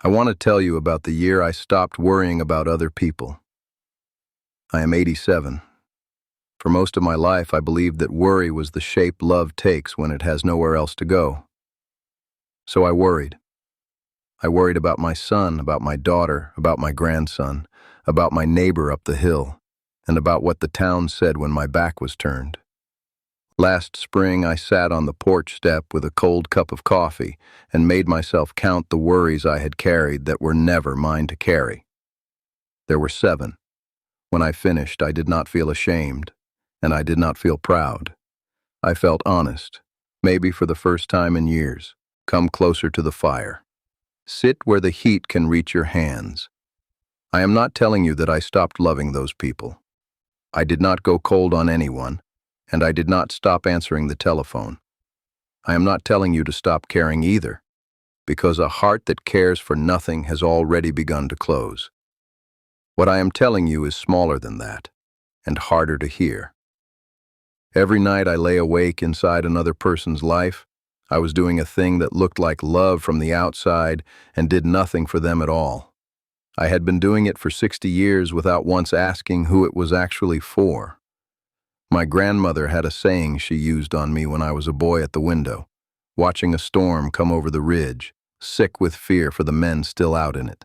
I want to tell you about the year I stopped worrying about other people. I am 87. For most of my life, I believed that worry was the shape love takes when it has nowhere else to go. So I worried. I worried about my son, about my daughter, about my grandson, about my neighbor up the hill, and about what the town said when my back was turned. Last spring, I sat on the porch step with a cold cup of coffee and made myself count the worries I had carried that were never mine to carry. There were 7. When I finished, I did not feel ashamed, and I did not feel proud. I felt honest, maybe for the first time in years. Come closer to the fire. Sit where the heat can reach your hands. I am not telling you that I stopped loving those people. I did not go cold on anyone, and I did not stop answering the telephone. I am not telling you to stop caring either, because a heart that cares for nothing has already begun to close. What I am telling you is smaller than that, and harder to hear. Every night I lay awake inside another person's life, I was doing a thing that looked like love from the outside and did nothing for them at all. I had been doing it for 60 years without once asking who it was actually for. My grandmother had a saying she used on me when I was a boy at the window, watching a storm come over the ridge, sick with fear for the men still out in it.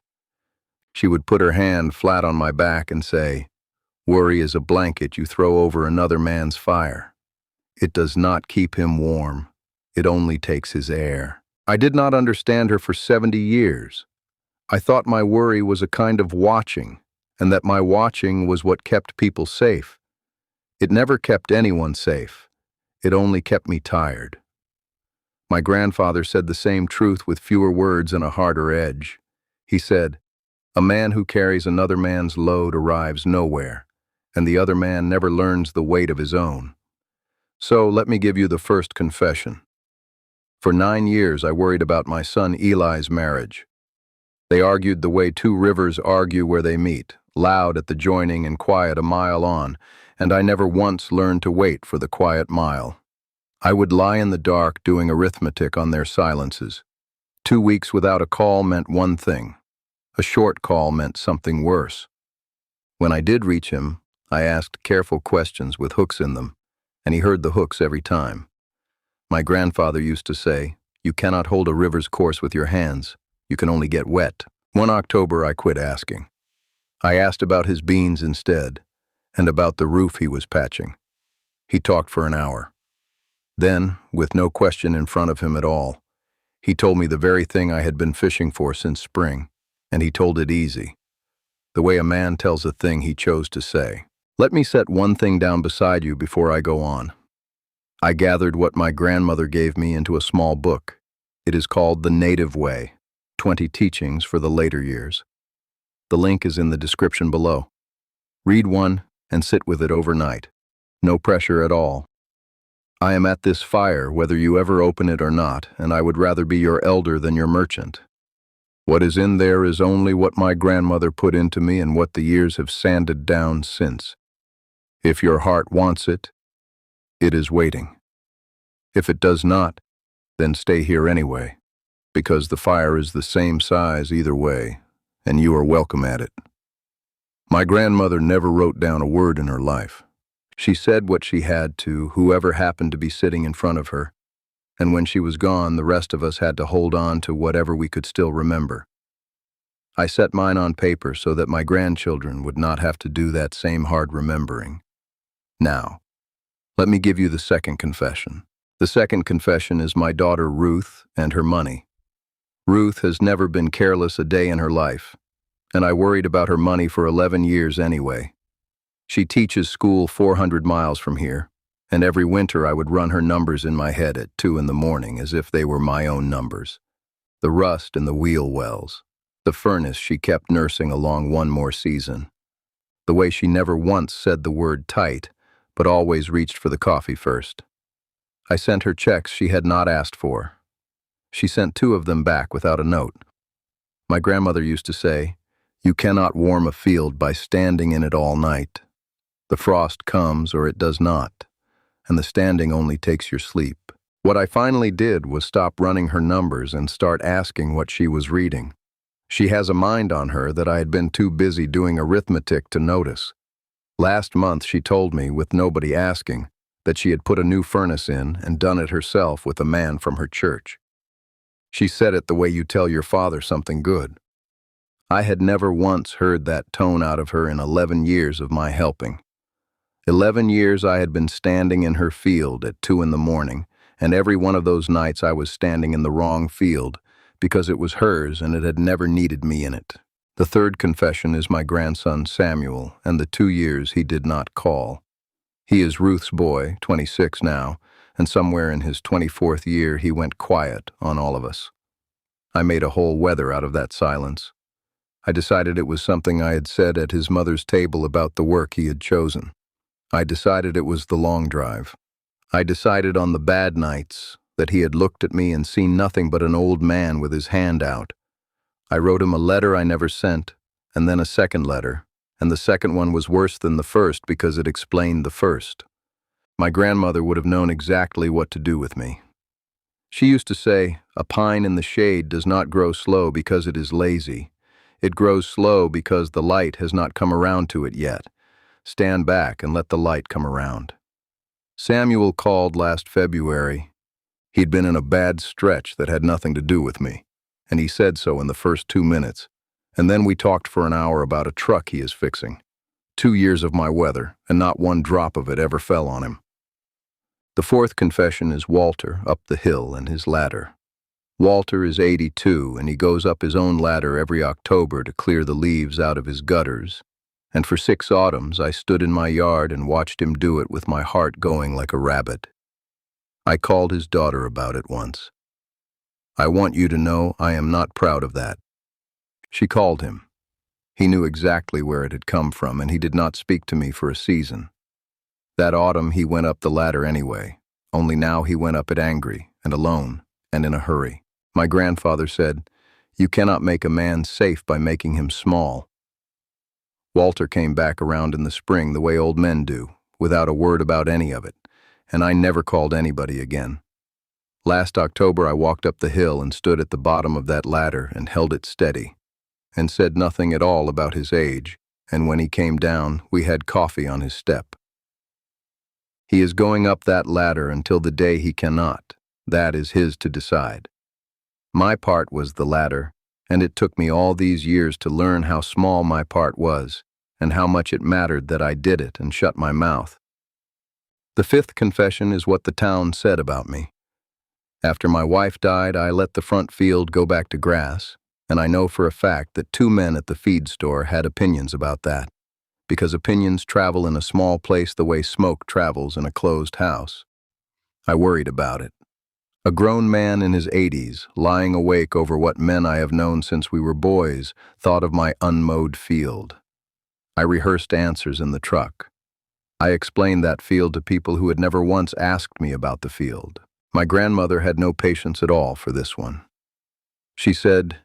She would put her hand flat on my back and say, "Worry is a blanket you throw over another man's fire. It does not keep him warm. It only takes his air." I did not understand her for 70 years. I thought my worry was a kind of watching, and that my watching was what kept people safe. It never kept anyone safe. It only kept me tired. My grandfather said the same truth with fewer words and a harder edge. He said, "A man who carries another man's load arrives nowhere, and the other man never learns the weight of his own." So let me give you the first confession. For 9 years I worried about my son Eli's marriage. They argued the way 2 rivers argue where they meet, loud at the joining and quiet a mile on, and I never once learned to wait for the quiet mile. I would lie in the dark doing arithmetic on their silences. 2 weeks without a call meant one thing. A short call meant something worse. When I did reach him, I asked careful questions with hooks in them, and he heard the hooks every time. My grandfather used to say, "You cannot hold a river's course with your hands. You can only get wet." One October, I quit asking. I asked about his beans instead, and about the roof he was patching. He talked for an hour. Then, with no question in front of him at all, he told me the very thing I had been fishing for since spring, and he told it easy, the way a man tells a thing he chose to say. Let me set one thing down beside you before I go on. I gathered what my grandmother gave me into a small book. It is called The Native Way, 20 Teachings for the Later Years. The link is in the description below. Read one and sit with it overnight. No pressure at all. I am at this fire whether you ever open it or not, and I would rather be your elder than your merchant. What is in there is only what my grandmother put into me and what the years have sanded down since. If your heart wants it, it is waiting. If it does not, then stay here anyway, because the fire is the same size either way, and you are welcome at it. My grandmother never wrote down a word in her life. She said what she had to whoever happened to be sitting in front of her, and when she was gone, the rest of us had to hold on to whatever we could still remember. I set mine on paper so that my grandchildren would not have to do that same hard remembering. Now, let me give you the second confession. The second confession is my daughter Ruth and her money. Ruth has never been careless a day in her life, and I worried about her money for 11 years anyway. She teaches school 400 miles from here, and every winter I would run her numbers in my head at 2 in the morning as if they were my own numbers. The rust in the wheel wells, the furnace she kept nursing along one more season, the way she never once said the word tight, but always reached for the coffee first. I sent her checks she had not asked for. She sent 2 of them back without a note. My grandmother used to say, "You cannot warm a field by standing in it all night. The frost comes or it does not, and the standing only takes your sleep." What I finally did was stop running her numbers and start asking what she was reading. She has a mind on her that I had been too busy doing arithmetic to notice. Last month she told me, with nobody asking, that she had put a new furnace in and done it herself with a man from her church. She said it the way you tell your father something good. I had never once heard that tone out of her in 11 years of my helping. 11 years I had been standing in her field at 2 in the morning, and every one of those nights I was standing in the wrong field because it was hers and it had never needed me in it. The third confession is my grandson Samuel and the 2 years he did not call. He is Ruth's boy, 26 now, and somewhere in his 24th year he went quiet on all of us. I made a whole weather out of that silence. I decided it was something I had said at his mother's table about the work he had chosen. I decided it was the long drive. I decided on the bad nights that he had looked at me and seen nothing but an old man with his hand out. I wrote him a letter I never sent, and then a second letter, and the second one was worse than the first because it explained the first. My grandmother would have known exactly what to do with me. She used to say, "A pine in the shade does not grow slow because it is lazy. It grows slow because the light has not come around to it yet. Stand back and let the light come around." Samuel called last February. He'd been in a bad stretch that had nothing to do with me, and he said so in the first 2 minutes, and then we talked for an hour about a truck he is fixing. 2 years of my weather, and not one drop of it ever fell on him. The fourth confession is Walter up the hill and his ladder. Walter is 82, and he goes up his own ladder every October to clear the leaves out of his gutters. And for 6 autumns I stood in my yard and watched him do it with my heart going like a rabbit. I called his daughter about it once. "I want you to know I am not proud of that." She called him. He knew exactly where it had come from, and he did not speak to me for a season. That autumn he went up the ladder anyway, only now he went up it angry and alone and in a hurry. My grandfather said, "You cannot make a man safe by making him small." Walter came back around in the spring the way old men do, without a word about any of it, and I never called anybody again. Last October I walked up the hill and stood at the bottom of that ladder and held it steady, and said nothing at all about his age, and when he came down, we had coffee on his step. He is going up that ladder until the day he cannot. That is his to decide. My part was the ladder, and it took me all these years to learn how small my part was, and how much it mattered that I did it and shut my mouth. The fifth confession is what the town said about me. After my wife died, I let the front field go back to grass, and I know for a fact that 2 men at the feed store had opinions about that, because opinions travel in a small place the way smoke travels in a closed house. I worried about it. A grown man in his 80s, lying awake over what men I have known since we were boys, thought of my unmowed field. I rehearsed answers in the truck. I explained that field to people who had never once asked me about the field. My grandmother had no patience at all for this one. She said,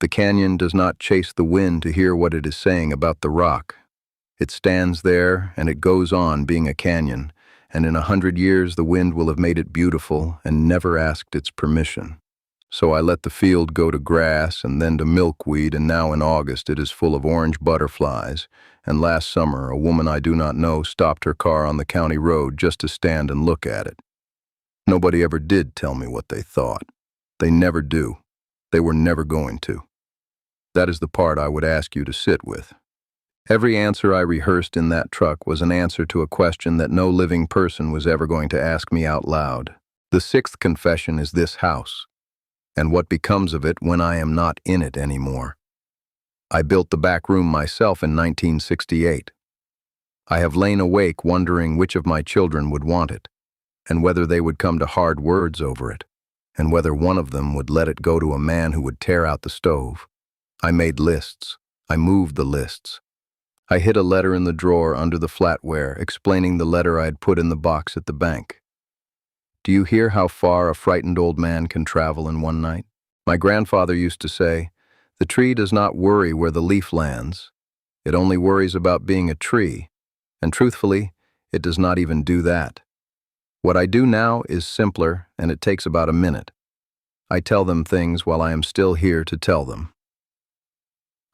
"The canyon does not chase the wind to hear what it is saying about the rock. It stands there and it goes on being a canyon, and in 100 years the wind will have made it beautiful and never asked its permission. So I let the field go to grass and then to milkweed, and now in August it is full of orange butterflies, and last summer a woman I do not know stopped her car on the county road just to stand and look at it. Nobody ever did tell me what they thought. They never do. They were never going to. That is the part I would ask you to sit with. Every answer I rehearsed in that truck was an answer to a question that no living person was ever going to ask me out loud. The sixth confession is this house, and what becomes of it when I am not in it anymore. I built the back room myself in 1968. I have lain awake wondering which of my children would want it, and whether they would come to hard words over it, and whether one of them would let it go to a man who would tear out the stove. I made lists. I moved the lists. I hid a letter in the drawer under the flatware, explaining the letter I had put in the box at the bank. Do you hear how far a frightened old man can travel in one night? My grandfather used to say, "The tree does not worry where the leaf lands. It only worries about being a tree." And truthfully, it does not even do that. What I do now is simpler, and it takes about a minute. I tell them things while I am still here to tell them.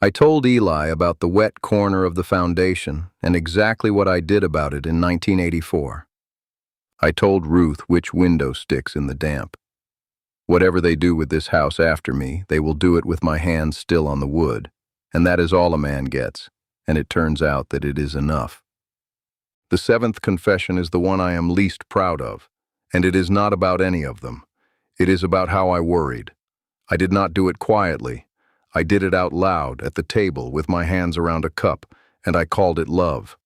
I told Eli about the wet corner of the foundation and exactly what I did about it in 1984. I told Ruth which window sticks in the damp. Whatever they do with this house after me, they will do it with my hands still on the wood, and that is all a man gets, and it turns out that it is enough. The seventh confession is the one I am least proud of, and it is not about any of them. It is about how I worried. I did not do it quietly. I did it out loud at the table with my hands around a cup, and I called it love.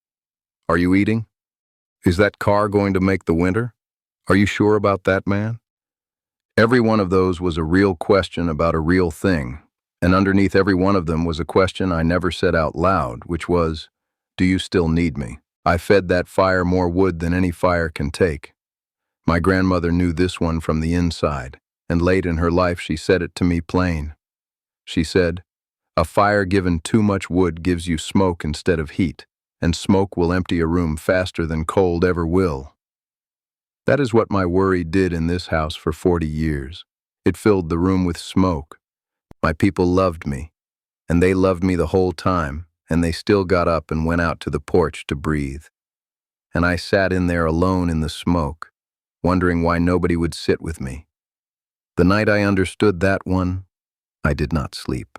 Are you eating? Is that car going to make the winter? Are you sure about that, man? Every one of those was a real question about a real thing, and underneath every one of them was a question I never said out loud, which was, do you still need me? I fed that fire more wood than any fire can take. My grandmother knew this one from the inside, and late in her life she said it to me plain. She said, a fire given too much wood gives you smoke instead of heat, and smoke will empty a room faster than cold ever will. That is what my worry did in this house for 40 years. It filled the room with smoke. My people loved me, and they loved me the whole time, and they still got up and went out to the porch to breathe. And I sat in there alone in the smoke, wondering why nobody would sit with me. The night I understood that one, I did not sleep.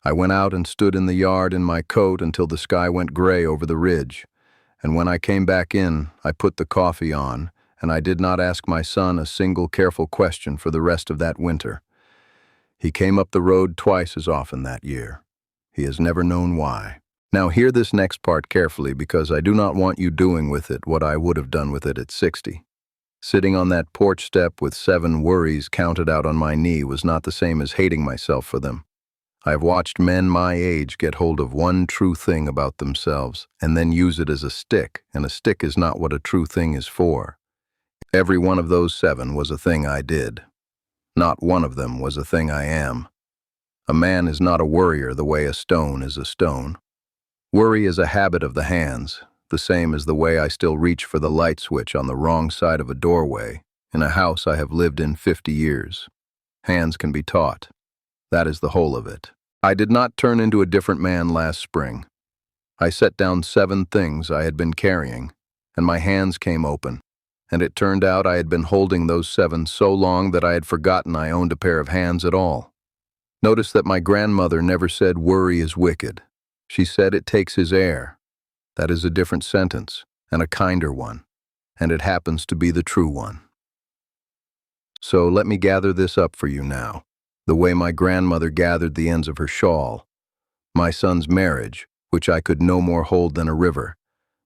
I went out and stood in the yard in my coat until the sky went gray over the ridge, and when I came back in, I put the coffee on, and I did not ask my son a single careful question for the rest of that winter. He came up the road twice as often that year. He has never known why. Now hear this next part carefully, because I do not want you doing with it what I would have done with it at 60. Sitting on that porch step with 7 worries counted out on my knee was not the same as hating myself for them. I have watched men my age get hold of one true thing about themselves and then use it as a stick, and a stick is not what a true thing is for. Every one of those 7 was a thing I did. Not one of them was a thing I am. A man is not a worrier the way a stone is a stone. Worry is a habit of the hands, the same as the way I still reach for the light switch on the wrong side of a doorway in a house I have lived in 50 years. Hands can be taught. That is the whole of it. I did not turn into a different man last spring. I set down 7 things I had been carrying, and my hands came open, and it turned out I had been holding those 7 so long that I had forgotten I owned a pair of hands at all. Notice that my grandmother never said worry is wicked. She said it takes his air. That is a different sentence, and a kinder one, and it happens to be the true one. So let me gather this up for you now, the way my grandmother gathered the ends of her shawl. My son's marriage, which I could no more hold than a river.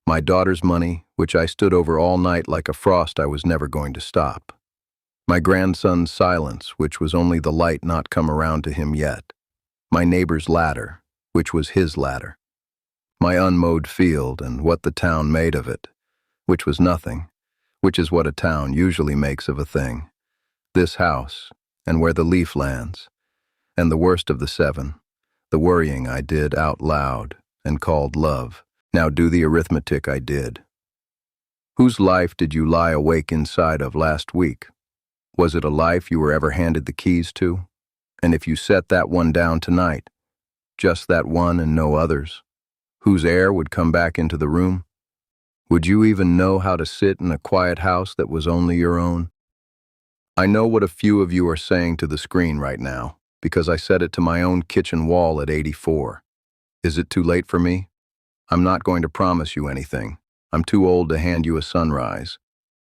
My daughter's money, which I stood over all night like a frost I was never going to stop. My grandson's silence, which was only the light not come around to him yet. My neighbor's ladder, which was his ladder. My unmowed field and what the town made of it, which was nothing, which is what a town usually makes of a thing. This house, and where the leaf lands, and the worst of the 7, the worrying I did out loud and called love. Now do the arithmetic I did. Whose life did you lie awake inside of last week? Was it a life you were ever handed the keys to? And if you set that one down tonight, just that one and no others, whose air would come back into the room? Would you even know how to sit in a quiet house that was only your own? I know what a few of you are saying to the screen right now, because I said it to my own kitchen wall at 84. Is it too late for me? I'm not going to promise you anything. I'm too old to hand you a sunrise.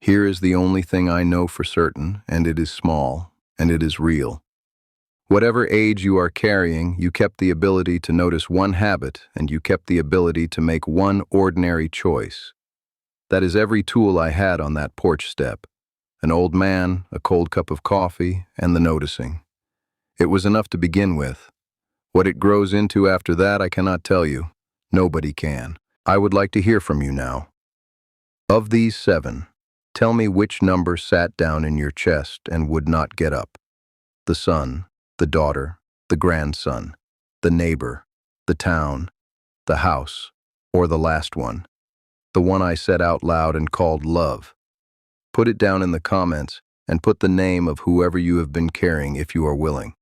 Here is the only thing I know for certain, and it is small, and it is real. Whatever age you are carrying, you kept the ability to notice one habit, and you kept the ability to make one ordinary choice. That is every tool I had on that porch step. An old man, a cold cup of coffee, and the noticing. It was enough to begin with. What it grows into after that, I cannot tell you. Nobody can. I would like to hear from you now. Of these 7, tell me which number sat down in your chest and would not get up. The son, the daughter, the grandson, the neighbor, the town, the house, or the last one, the one I said out loud and called love. Put it down in the comments and put the name of whoever you have been carrying if you are willing.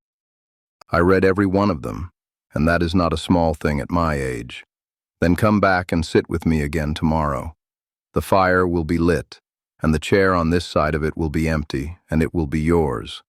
I read every one of them, and that is not a small thing at my age. Then come back and sit with me again tomorrow. The fire will be lit, and the chair on this side of it will be empty, and it will be yours.